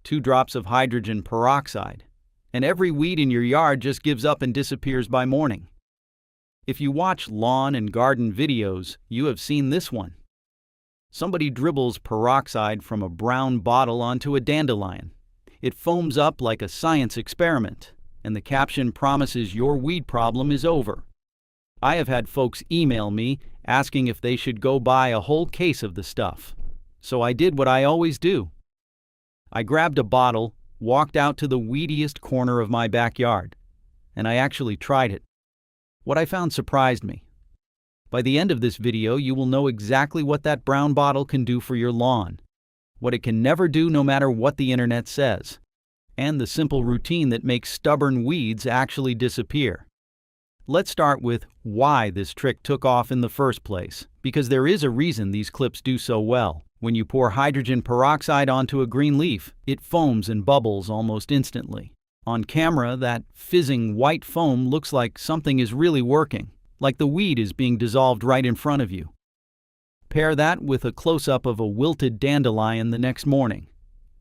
2 drops of hydrogen peroxide, and every weed in your yard just gives up and disappears by morning. If you watch lawn and garden videos, you have seen this one. Somebody dribbles peroxide from a brown bottle onto a dandelion. It foams up like a science experiment, and the caption promises your weed problem is over. I have had folks email me asking if they should go buy a whole case of the stuff. So I did what I always do. I grabbed a bottle, walked out to the weediest corner of my backyard, and I actually tried it. What I found surprised me. By the end of this video, you will know exactly what that brown bottle can do for your lawn, what it can never do no matter what the internet says, and the simple routine that makes stubborn weeds actually disappear. Let's start with why this trick took off in the first place, because there is a reason these clips do so well. When you pour hydrogen peroxide onto a green leaf, it foams and bubbles almost instantly. On camera, that fizzing white foam looks like something is really working, like the weed is being dissolved right in front of you. Pair that with a close-up of a wilted dandelion the next morning,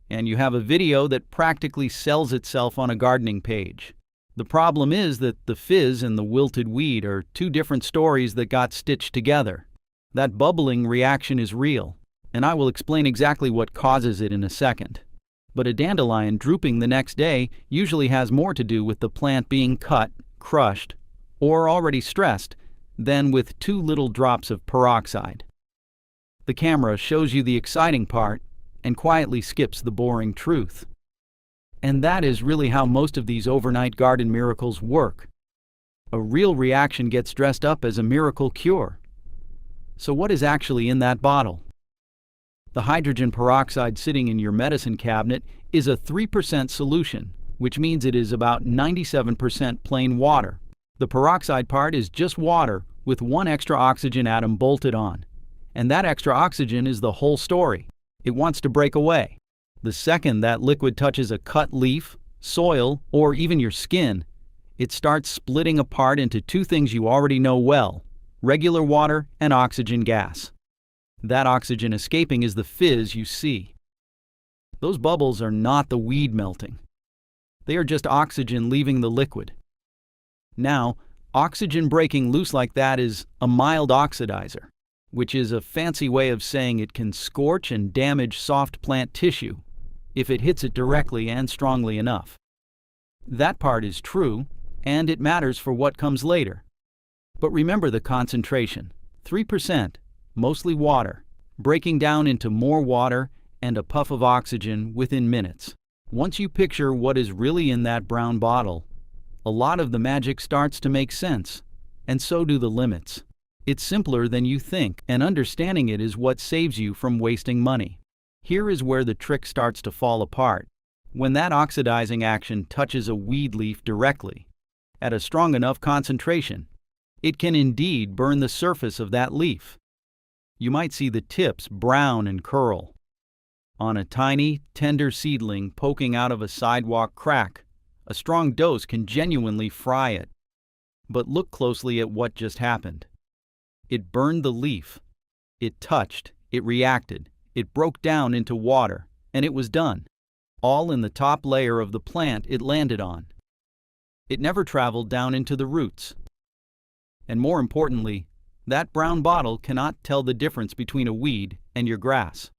and you have a video that practically sells itself on a gardening page. The problem is that the fizz and the wilted weed are 2 different stories that got stitched together. That bubbling reaction is real, and I will explain exactly what causes it in a second. But a dandelion drooping the next day usually has more to do with the plant being cut, crushed, or already stressed than with 2 little drops of peroxide. The camera shows you the exciting part and quietly skips the boring truth. And that is really how most of these overnight garden miracles work. A real reaction gets dressed up as a miracle cure. So what is actually in that bottle? The hydrogen peroxide sitting in your medicine cabinet is a 3% solution, which means it is about 97% plain water. The peroxide part is just water with 1 extra oxygen atom bolted on. And that extra oxygen is the whole story. It wants to break away. The second that liquid touches a cut leaf, soil, or even your skin, it starts splitting apart into 2 things you already know well: regular water and oxygen gas. That oxygen escaping is the fizz you see. Those bubbles are not the weed melting. They are just oxygen leaving the liquid. Now, oxygen breaking loose like that is a mild oxidizer, which is a fancy way of saying it can scorch and damage soft plant tissue if it hits it directly and strongly enough. That part is true, and it matters for what comes later. But remember the concentration: 3%, mostly water, breaking down into more water and a puff of oxygen within minutes. Once you picture what is really in that brown bottle, a lot of the magic starts to make sense, and so do the limits. It's simpler than you think, and understanding it is what saves you from wasting money. Here is where the trick starts to fall apart. When that oxidizing action touches a weed leaf directly, at a strong enough concentration, it can indeed burn the surface of that leaf. You might see the tips brown and curl. On a tiny, tender seedling poking out of a sidewalk crack, a strong dose can genuinely fry it. But look closely at what just happened. It burned the leaf. It touched, it reacted, it broke down into water, and it was done. All in the top layer of the plant it landed on. It never traveled down into the roots. And more importantly, that brown bottle cannot tell the difference between a weed and your grass.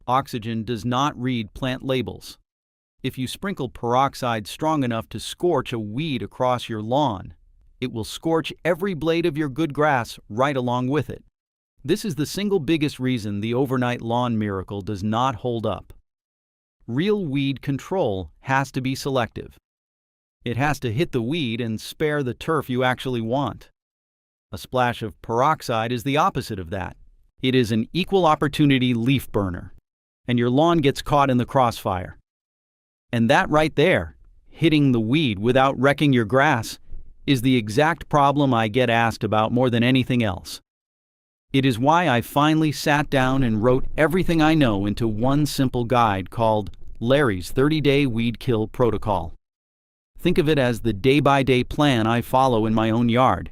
Oxygen does not read plant labels. If you sprinkle peroxide strong enough to scorch a weed across your lawn, it will scorch every blade of your good grass right along with it. This is the single biggest reason the overnight lawn miracle does not hold up. Real weed control has to be selective. It has to hit the weed and spare the turf you actually want. A splash of peroxide is the opposite of that. It is an equal opportunity leaf burner, and your lawn gets caught in the crossfire. And that right there, hitting the weed without wrecking your grass, is the exact problem I get asked about more than anything else. It is why I finally sat down and wrote everything I know into one simple guide called Larry's 30-Day Weed Kill Protocol. Think of it as the day-by-day plan I follow in my own yard.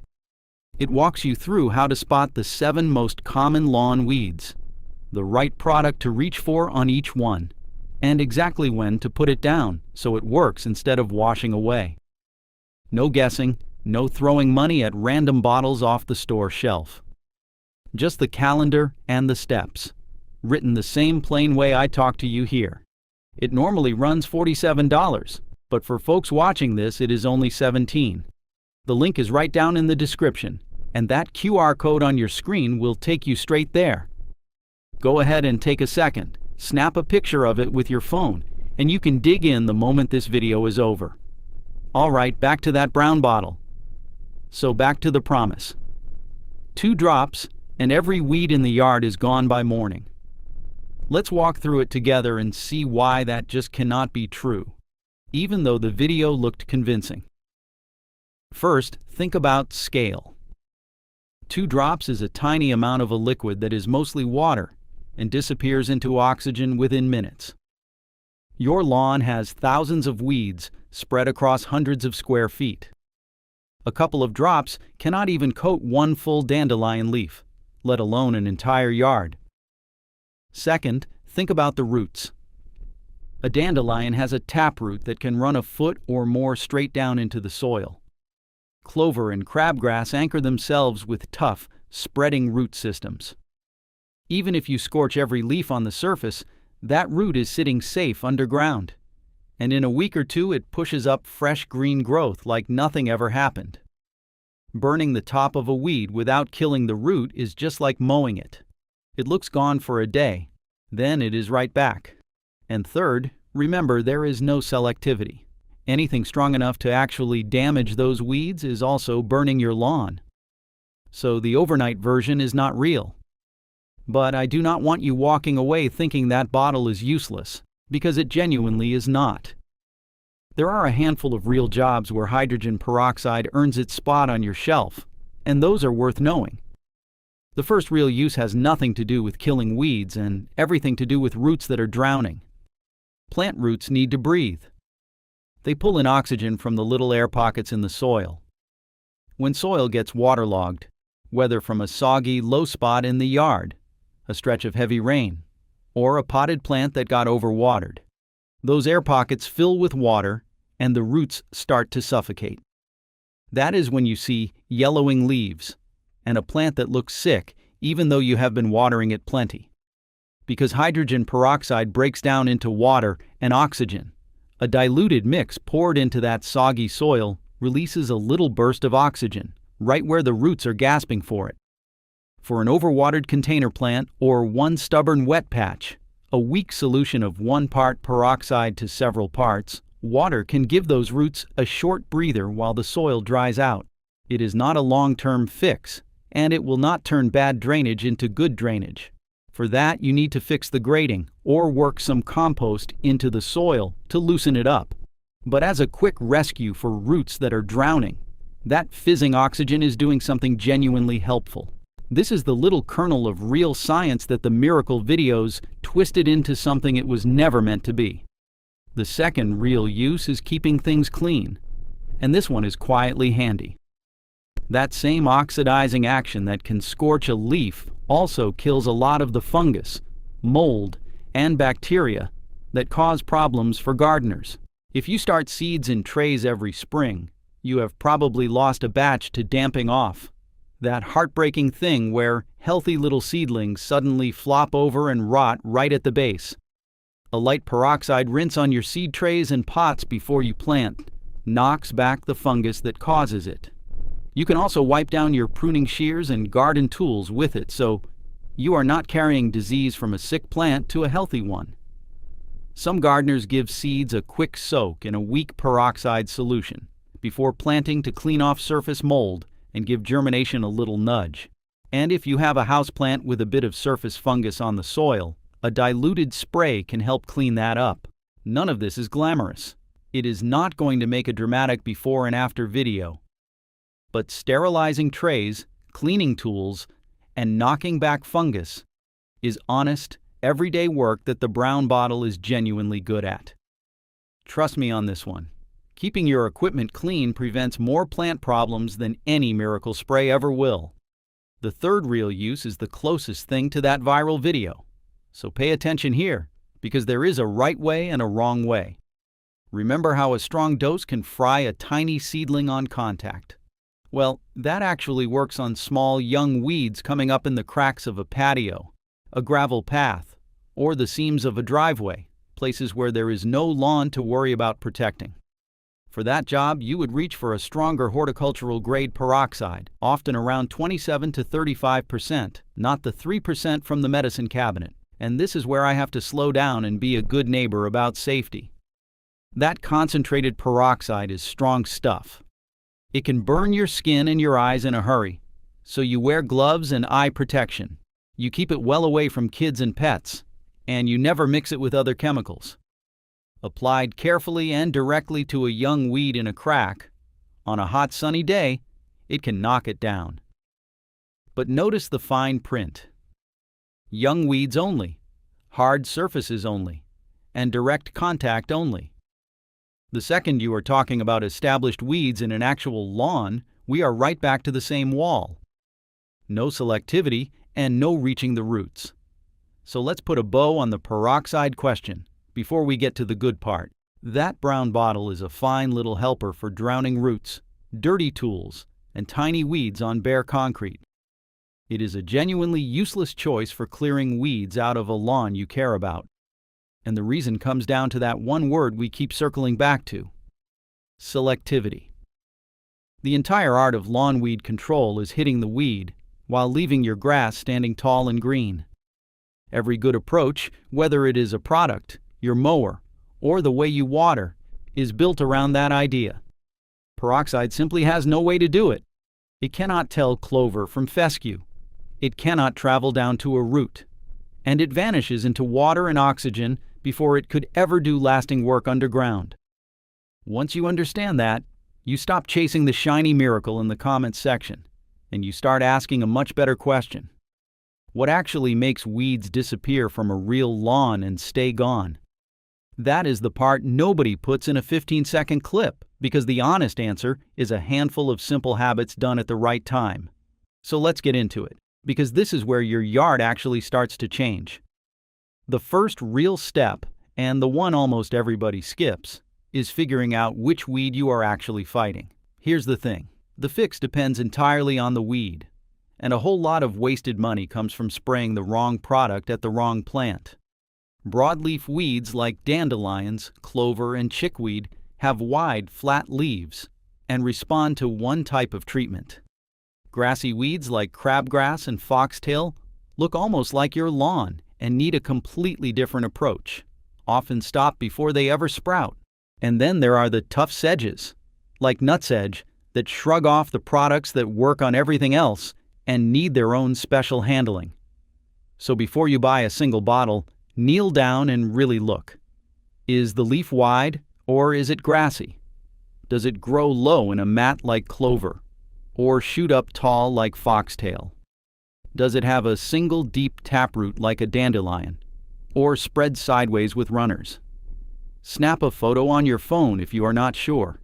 It walks you through how to spot the 7 most common lawn weeds, the right product to reach for on each one, and exactly when to put it down so it works instead of washing away. No guessing, no throwing money at random bottles off the store shelf. Just the calendar and the steps, written the same plain way I talk to you here. It normally runs $47, but for folks watching this it is only $17. The link is right down in the description, and that QR code on your screen will take you straight there. Go ahead and take a second, snap a picture of it with your phone, and you can dig in the moment this video is over. Alright, back to that brown bottle. So back to the promise. 2 drops, and every weed in the yard is gone by morning. Let's walk through it together and see why that just cannot be true, even though the video looked convincing. First, think about scale. 2 drops is a tiny amount of a liquid that is mostly water and disappears into oxygen within minutes. Your lawn has thousands of weeds spread across hundreds of square feet. A couple of drops cannot even coat one full dandelion leaf, let alone an entire yard. Second, think about the roots. A dandelion has a taproot that can run a foot or more straight down into the soil. Clover and crabgrass anchor themselves with tough, spreading root systems. Even if you scorch every leaf on the surface, that root is sitting safe underground, and in a week or two it pushes up fresh green growth like nothing ever happened. Burning the top of a weed without killing the root is just like mowing it. It looks gone for a day, then it is right back. And third, remember there is no selectivity. Anything strong enough to actually damage those weeds is also burning your lawn. So the overnight version is not real. But I do not want you walking away thinking that bottle is useless, because it genuinely is not. There are a handful of real jobs where hydrogen peroxide earns its spot on your shelf, and those are worth knowing. The first real use has nothing to do with killing weeds and everything to do with roots that are drowning. Plant roots need to breathe. They pull in oxygen from the little air pockets in the soil. When soil gets waterlogged, whether from a soggy, low spot in the yard, a stretch of heavy rain, or a potted plant that got overwatered, those air pockets fill with water and the roots start to suffocate. That is when you see yellowing leaves and a plant that looks sick even though you have been watering it plenty. Because hydrogen peroxide breaks down into water and oxygen, a diluted mix poured into that soggy soil releases a little burst of oxygen right where the roots are gasping for it. For an overwatered container plant or one stubborn wet patch, a weak solution of 1 part peroxide to several parts, water can give those roots a short breather while the soil dries out. It is not a long-term fix, and it will not turn bad drainage into good drainage. For that, you need to fix the grading or work some compost into the soil to loosen it up. But as a quick rescue for roots that are drowning, that fizzing oxygen is doing something genuinely helpful. This is the little kernel of real science that the miracle videos twisted into something it was never meant to be. The second real use is keeping things clean, and this one is quietly handy. That same oxidizing action that can scorch a leaf also kills a lot of the fungus, mold, and bacteria that cause problems for gardeners. If you start seeds in trays every spring, you have probably lost a batch to damping off. That heartbreaking thing where healthy little seedlings suddenly flop over and rot right at the base. A light peroxide rinse on your seed trays and pots before you plant knocks back the fungus that causes it. You can also wipe down your pruning shears and garden tools with it, so you are not carrying disease from a sick plant to a healthy one. Some gardeners give seeds a quick soak in a weak peroxide solution before planting to clean off surface mold and give germination a little nudge. And if you have a houseplant with a bit of surface fungus on the soil, a diluted spray can help clean that up. None of this is glamorous. It is not going to make a dramatic before and after video. But sterilizing trays, cleaning tools, and knocking back fungus is honest, everyday work that the brown bottle is genuinely good at. Trust me on this one. Keeping your equipment clean prevents more plant problems than any miracle spray ever will. The third real use is the closest thing to that viral video. So pay attention here, because there is a right way and a wrong way. Remember how a strong dose can fry a tiny seedling on contact? Well, that actually works on small young weeds coming up in the cracks of a patio, a gravel path, or the seams of a driveway, places where there is no lawn to worry about protecting. For that job, you would reach for a stronger horticultural grade peroxide, often around 27 to 35%, not the 3% from the medicine cabinet. And this is where I have to slow down and be a good neighbor about safety. That concentrated peroxide is strong stuff. It can burn your skin and your eyes in a hurry, so you wear gloves and eye protection. You keep it well away from kids and pets, and you never mix it with other chemicals. Applied carefully and directly to a young weed in a crack, on a hot sunny day, it can knock it down. But notice the fine print. Young weeds only, hard surfaces only, and direct contact only. The second you are talking about established weeds in an actual lawn, we are right back to the same wall. No selectivity and no reaching the roots. So let's put a bow on the peroxide question before we get to the good part. That brown bottle is a fine little helper for drowning roots, dirty tools, and tiny weeds on bare concrete. It is a genuinely useless choice for clearing weeds out of a lawn you care about. And the reason comes down to that one word we keep circling back to: selectivity. The entire art of lawn weed control is hitting the weed while leaving your grass standing tall and green. Every good approach, whether it is a product, your mower, or the way you water, is built around that idea. Peroxide simply has no way to do it. It cannot tell clover from fescue. It cannot travel down to a root. And it vanishes into water and oxygen before it could ever do lasting work underground. Once you understand that, you stop chasing the shiny miracle in the comments section, and you start asking a much better question. What actually makes weeds disappear from a real lawn and stay gone? That is the part nobody puts in a 15-second clip, because the honest answer is a handful of simple habits done at the right time. So let's get into it, because this is where your yard actually starts to change. The first real step, and the one almost everybody skips, is figuring out which weed you are actually fighting. Here's the thing. The fix depends entirely on the weed, and a whole lot of wasted money comes from spraying the wrong product at the wrong plant. Broadleaf weeds like dandelions, clover, and chickweed have wide, flat leaves and respond to one type of treatment. Grassy weeds like crabgrass and foxtail look almost like your lawn and need a completely different approach, often stop before they ever sprout. And then there are the tough sedges, like nutsedge, that shrug off the products that work on everything else and need their own special handling. So before you buy a single bottle, kneel down and really look. Is the leaf wide or is it grassy? Does it grow low in a mat like clover or shoot up tall like foxtail? Does it have a single deep taproot like a dandelion or spread sideways with runners? Snap a photo on your phone if you are not sure.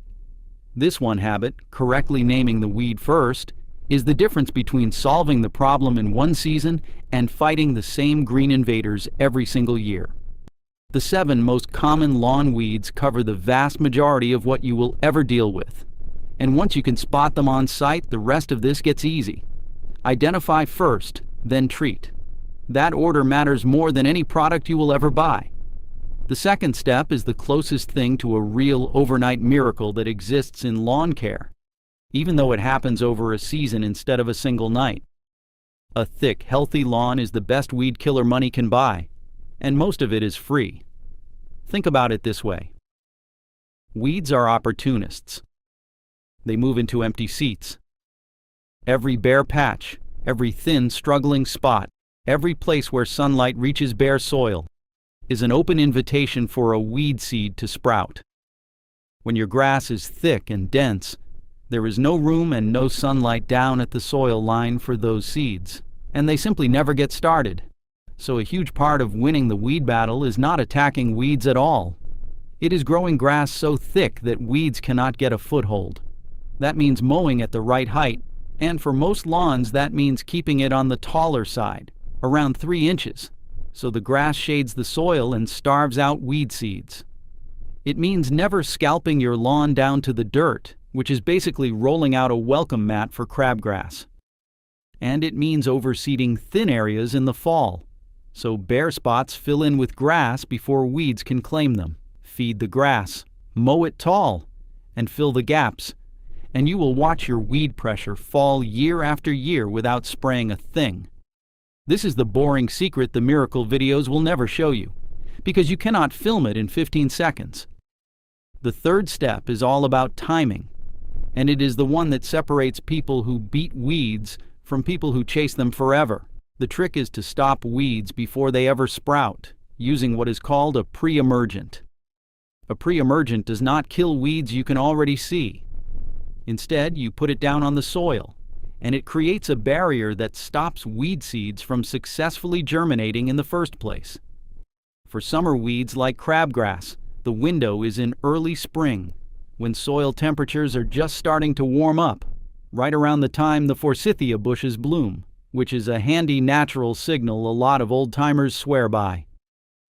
This one habit, correctly naming the weed first, is the difference between solving the problem in one season and fighting the same green invaders every single year. The 7 most common lawn weeds cover the vast majority of what you will ever deal with. And once you can spot them on site, the rest of this gets easy. Identify first, then treat. That order matters more than any product you will ever buy. The second step is the closest thing to a real overnight miracle that exists in lawn care, even though it happens over a season instead of a single night. A thick, healthy lawn is the best weed killer money can buy, and most of it is free. Think about it this way. Weeds are opportunists. They move into empty seats. Every bare patch, every thin, struggling spot, every place where sunlight reaches bare soil, is an open invitation for a weed seed to sprout. When your grass is thick and dense, there is no room and no sunlight down at the soil line for those seeds, and they simply never get started. So a huge part of winning the weed battle is not attacking weeds at all. It is growing grass so thick that weeds cannot get a foothold. That means mowing at the right height, and for most lawns that means keeping it on the taller side, around 3 inches, so the grass shades the soil and starves out weed seeds. It means never scalping your lawn down to the dirt, which is basically rolling out a welcome mat for crabgrass. And it means overseeding thin areas in the fall, so bare spots fill in with grass before weeds can claim them. Feed the grass, mow it tall, and fill the gaps, and you will watch your weed pressure fall year after year without spraying a thing. This is the boring secret the miracle videos will never show you, because you cannot film it in 15 seconds. The third step is all about timing, and it is the one that separates people who beat weeds from people who chase them forever. The trick is to stop weeds before they ever sprout, using what is called a pre-emergent. A pre-emergent does not kill weeds you can already see. Instead, you put it down on the soil, and it creates a barrier that stops weed seeds from successfully germinating in the first place. For summer weeds like crabgrass, the window is in early spring, when soil temperatures are just starting to warm up, right around the time the forsythia bushes bloom, which is a handy natural signal a lot of old-timers swear by.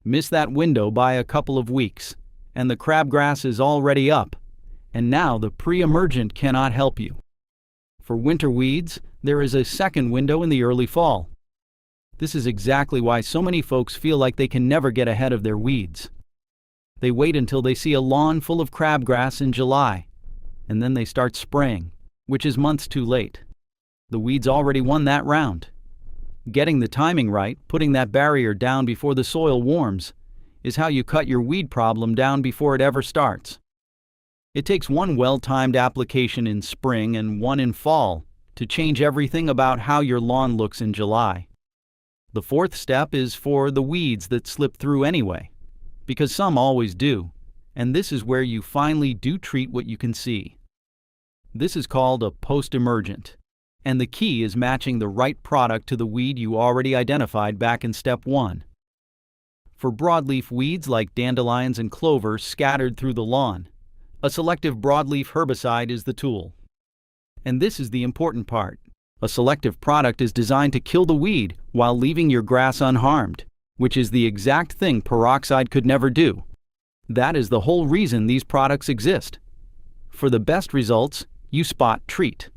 Miss that window by a couple of weeks, and the crabgrass is already up, and now the pre-emergent cannot help you. For winter weeds, there is a second window in the early fall. This is exactly why so many folks feel like they can never get ahead of their weeds. They wait until they see a lawn full of crabgrass in July, and then they start spraying, which is months too late. The weeds already won that round. Getting the timing right, putting that barrier down before the soil warms, is how you cut your weed problem down before it ever starts. It takes one well-timed application in spring and one in fall to change everything about how your lawn looks in July. The fourth step is for the weeds that slip through anyway, because some always do, and this is where you finally do treat what you can see. This is called a post-emergent, and the key is matching the right product to the weed you already identified back in step 1. For broadleaf weeds like dandelions and clover scattered through the lawn, a selective broadleaf herbicide is the tool. And this is the important part. A selective product is designed to kill the weed while leaving your grass unharmed, which is the exact thing peroxide could never do. That is the whole reason these products exist. For the best results, you spot treat.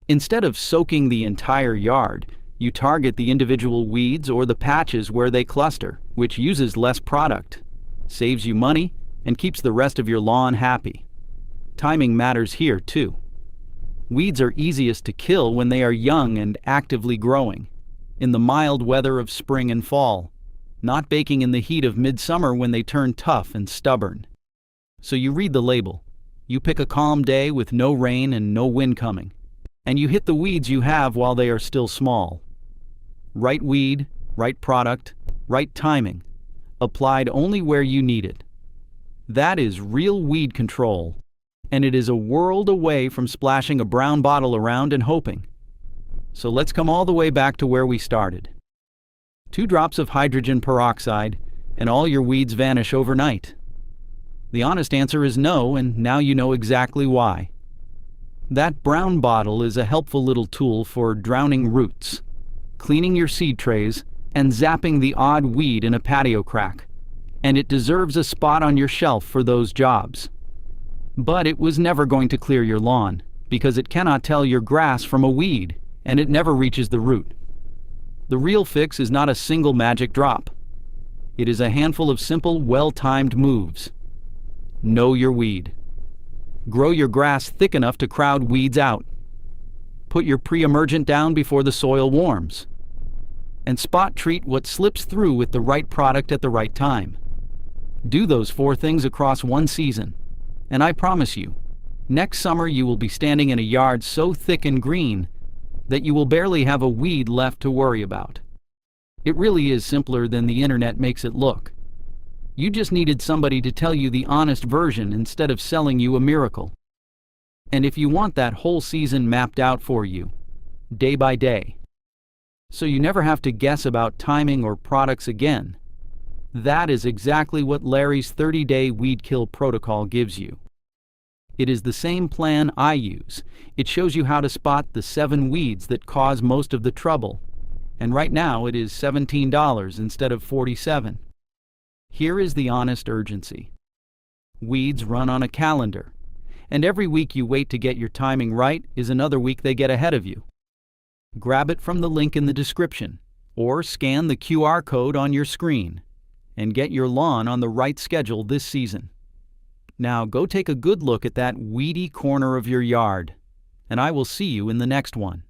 Instead of soaking the entire yard, you target the individual weeds or the patches where they cluster, which uses less product, saves you money, and keeps the rest of your lawn happy. Timing matters here too. Weeds are easiest to kill when they are young and actively growing, in the mild weather of spring and fall, not baking in the heat of midsummer when they turn tough and stubborn. So you read the label. You pick a calm day with no rain and no wind coming, and you hit the weeds you have while they are still small. Right weed, right product, right timing, applied only where you need it. That is real weed control, and it is a world away from splashing a brown bottle around and hoping. So let's come all the way back to where we started. 2 drops of hydrogen peroxide, and all your weeds vanish overnight. The honest answer is no, and now you know exactly why. That brown bottle is a helpful little tool for drowning roots, cleaning your seed trays, and zapping the odd weed in a patio crack. And it deserves a spot on your shelf for those jobs. But it was never going to clear your lawn, because it cannot tell your grass from a weed, and it never reaches the root. The real fix is not a single magic drop. It is a handful of simple, well-timed moves. Know your weed. Grow your grass thick enough to crowd weeds out. Put your pre-emergent down before the soil warms. And spot treat what slips through with the right product at the right time. Do those 4 things across one season, and I promise you, next summer you will be standing in a yard so thick and green that you will barely have a weed left to worry about. It really is simpler than the internet makes it look. You just needed somebody to tell you the honest version instead of selling you a miracle. And if you want that whole season mapped out for you, day by day, so you never have to guess about timing or products again, that is exactly what Larry's 30-day weed kill protocol gives you. It is the same plan I use. It shows you how to spot the 7 weeds that cause most of the trouble, And right now it is $17 instead of $47. Here is the honest urgency. Weeds run on a calendar, and every week you wait to get your timing right is another week they get ahead of you. Grab it from the link in the description, or scan the QR code on your screen, and get your lawn on the right schedule this season. Now go take a good look at that weedy corner of your yard, and I will see you in the next one.